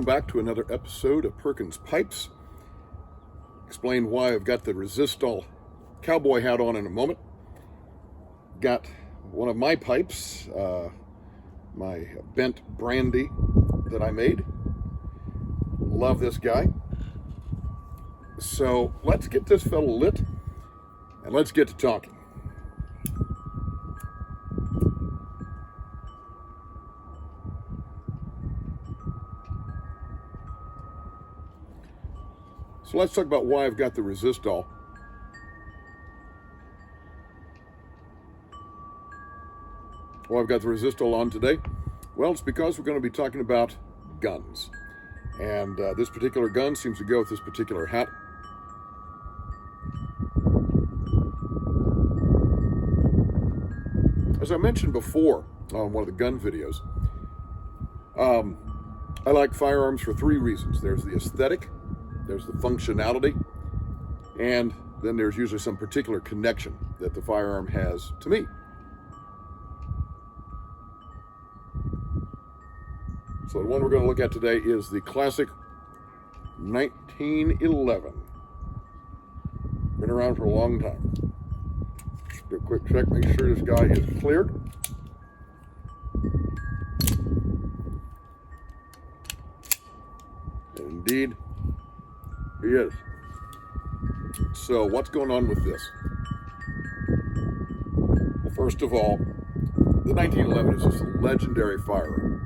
welcome back to another episode of Perkins Pipes. Explain why I've got the Resistol cowboy hat on in a moment. Got one of my pipes, my bent brandy that I made. Love this guy. So let's get this fellow lit and let's get to talking. So let's talk about why I've got the Resistol. Why I've got the Resistol on today? Well, it's because we're going to be talking about guns. And this particular gun seems to go with this particular hat. As I mentioned before on one of the gun videos, I like firearms for three reasons. There's the aesthetic, there's the functionality, and then there's usually some particular connection that the firearm has to me. So the one we're going to look at today is the classic 1911. Been around for a long time. Just do a quick check, make sure this guy is cleared. And indeed, he is. So what's going on with this? Well, first of all, the 1911 is just a legendary firearm.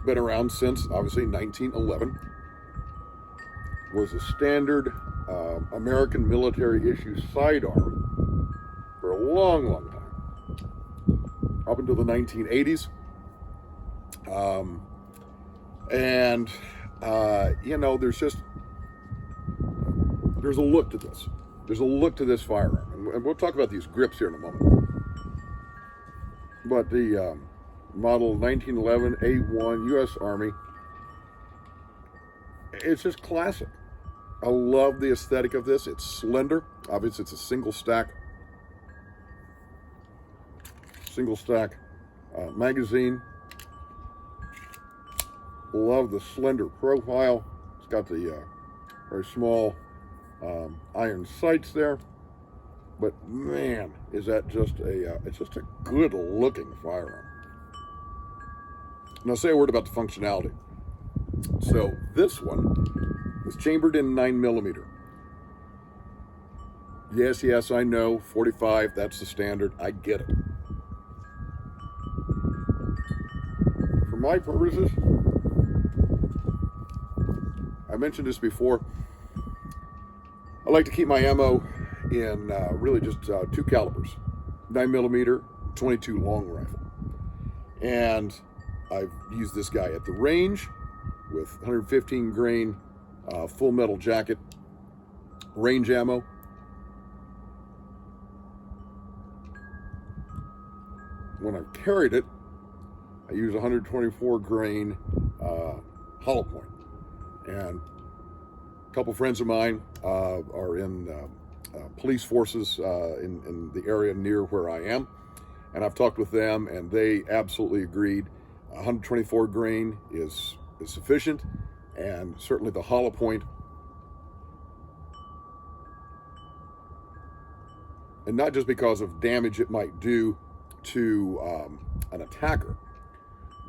Been around since, obviously, 1911. Was a standard American military issue sidearm for a long, long time. Up until the 1980s. You know, there's a look to this. There's a look to this firearm. And we'll talk about these grips here in a moment. But the model 1911 A1 U.S. Army, it's just classic. I love the aesthetic of this. It's slender. Obviously, it's a single stack magazine. Love the slender profile. It's got the very small iron sights there. But man, is that just it's just a good looking firearm. Now, say a word about the functionality. So this one is chambered in 9mm. Yes, I know, 45, that's the standard. I get it. For my purposes, I mentioned this before, I like to keep my ammo in really just two calibers, 9mm, 22 long rifle. And I've used this guy at the range with 115 grain full metal jacket, range ammo. When I've carried it, I use 124 grain hollow point. And a couple friends of mine are in police forces in the area near where I am. And I've talked with them and they absolutely agreed 124 grain is sufficient, and certainly the hollow point, and not just because of damage it might do to an attacker,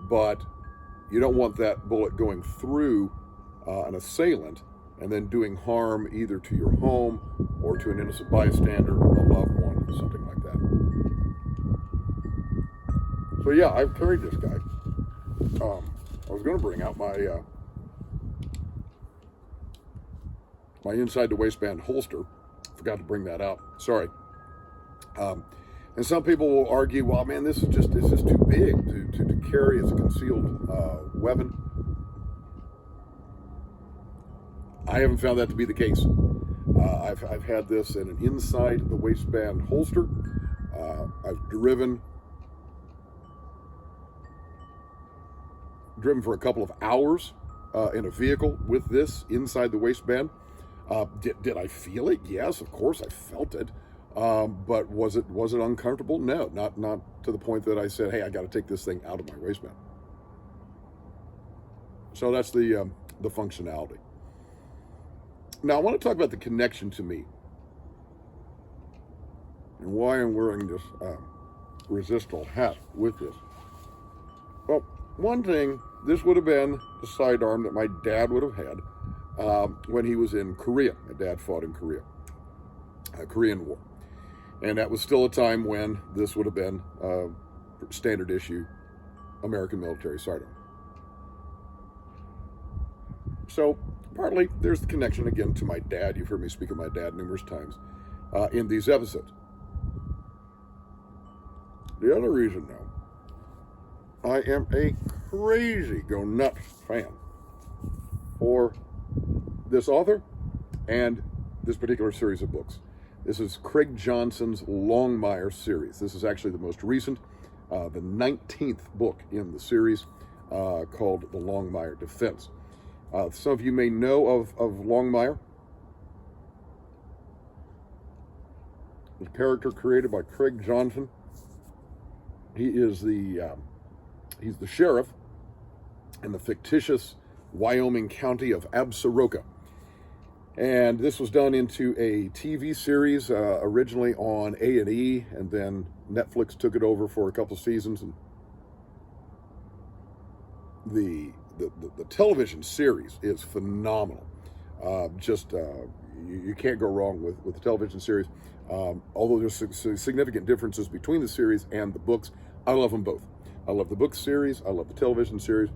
but you don't want that bullet going through an assailant and then doing harm either to your home or to an innocent bystander, a loved one, something like that. So yeah, I've carried this guy. I was going to bring out my my inside the waistband holster. Forgot to bring that out. Sorry. And some people will argue, well, man, this is just too big to carry as a concealed weapon. I haven't found that to be the case. I've had this in an inside the waistband holster. I've driven for a couple of hours in a vehicle with this inside the waistband. Did I feel it? Yes, of course I felt it. But was it uncomfortable? No, not to the point that I said, hey, I got to take this thing out of my waistband. So that's the functionality. Now I want to talk about the connection to me and why I'm wearing this resistal hat with this. Well, one thing, this would have been the sidearm that my dad would have had when he was in Korea. My dad fought in Korea, Korean War. And that was still a time when this would have been standard issue American military sidearm. So partly there's the connection again to my dad. You've heard me speak of my dad numerous times in these episodes. The other reason, though, I am a crazy go nuts fan for this author and this particular series of books. This is Craig Johnson's Longmire series. This is actually the most recent, the 19th book in the series called The Longmire Defense. Some of you may know of Longmire, the character created by Craig Johnson. He is he's the sheriff in the fictitious Wyoming county of Absaroka. And this was done into a TV series originally on A&E, and then Netflix took it over for a couple seasons. And the television series is phenomenal. You can't go wrong with the television series. Although there's significant differences between the series and the books, I love them both. I love the book series. I love the television series.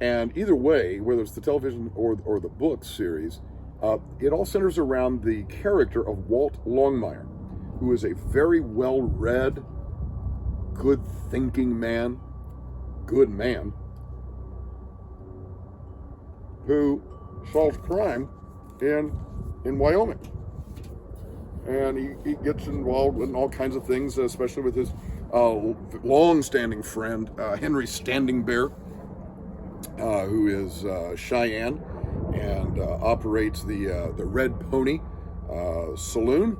And either way, whether it's the television or the book series, it all centers around the character of Walt Longmire, who is a very well-read, good-thinking man, good man, who solves crime in Wyoming. And he gets involved in all kinds of things, especially with his long-standing friend, Henry Standing Bear, who is Cheyenne and operates the Red Pony Saloon.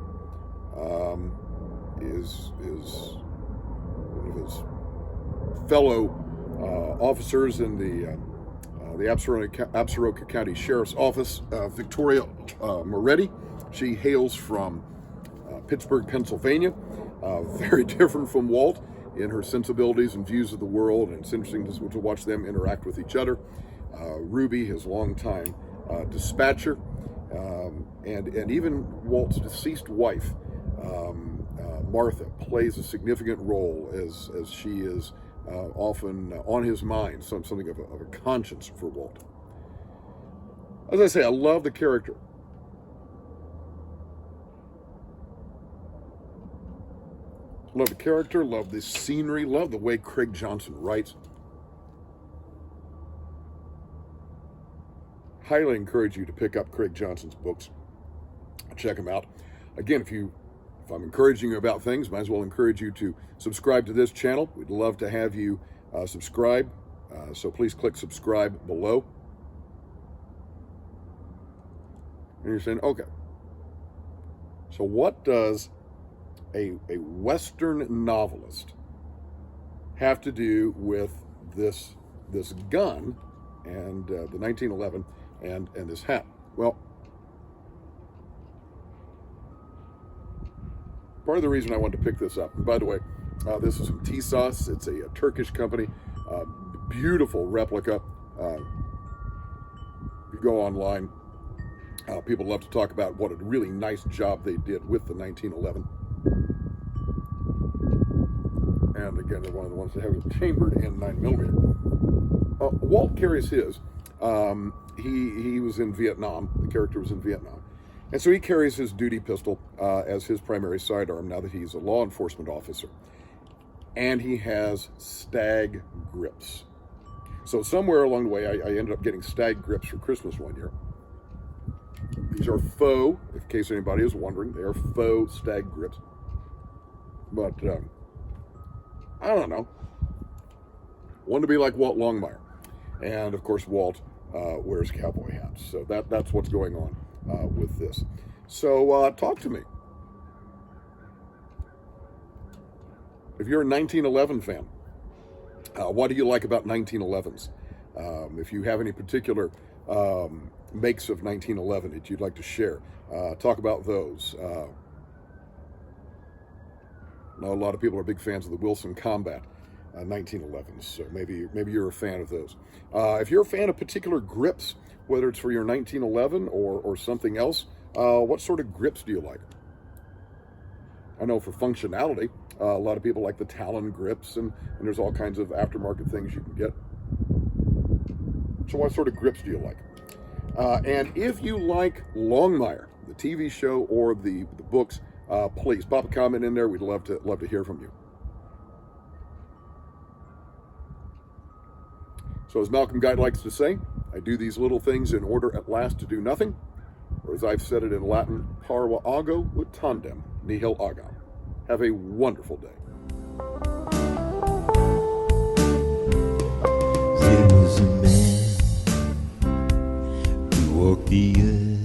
Is one of his fellow officers in the Absaroka County Sheriff's Office, Victoria Moretti. She hails from Pittsburgh, Pennsylvania. Very different from Walt in her sensibilities and views of the world, and it's interesting to watch them interact with each other. Ruby, his longtime dispatcher, and even Walt's deceased wife, Martha, plays a significant role as she is often on his mind, something of a conscience for Walt. As I say, I love the character. Love the character, love the scenery, love the way Craig Johnson writes. Highly encourage you to pick up Craig Johnson's books. Check them out. Again, if I'm encouraging you about things, might as well encourage you to subscribe to this channel. We'd love to have you subscribe. So please click subscribe below. And you're saying, okay, so what does a Western novelist have to do with this gun and the 1911 and this hat? Well, part of the reason I wanted to pick this up, and by the way, this is from T-Sauce. It's a Turkish company, beautiful replica. If you go online, people love to talk about what a really nice job they did with the 1911. And again, they're one of the ones that have it chambered in 9mm. Walt carries his. He was in Vietnam. The character was in Vietnam. And so he carries his duty pistol as his primary sidearm now that he's a law enforcement officer. And he has stag grips. So somewhere along the way, I ended up getting stag grips for Christmas one year. These are faux, in case anybody is wondering. They are faux stag grips. But I don't know. Want to be like Walt Longmire. And of course, Walt wears cowboy hats. So that's what's going on with this. So talk to me. If you're a 1911 fan, what do you like about 1911s? If you have any particular makes of 1911 that you'd like to share, talk about those. I know a lot of people are big fans of the Wilson Combat 1911s, so maybe you're a fan of those. If you're a fan of particular grips, whether it's for your 1911 or something else, what sort of grips do you like? I know for functionality, a lot of people like the Talon grips, and there's all kinds of aftermarket things you can get. So what sort of grips do you like? And if you like Longmire, the TV show or the books, please pop a comment in there. We'd love to hear from you. So as Malcolm Guite likes to say, I do these little things in order at last to do nothing, or as I've said it in Latin, Parva ago ut tandem, nihil agam. Have a wonderful day. There was a man who walked the earth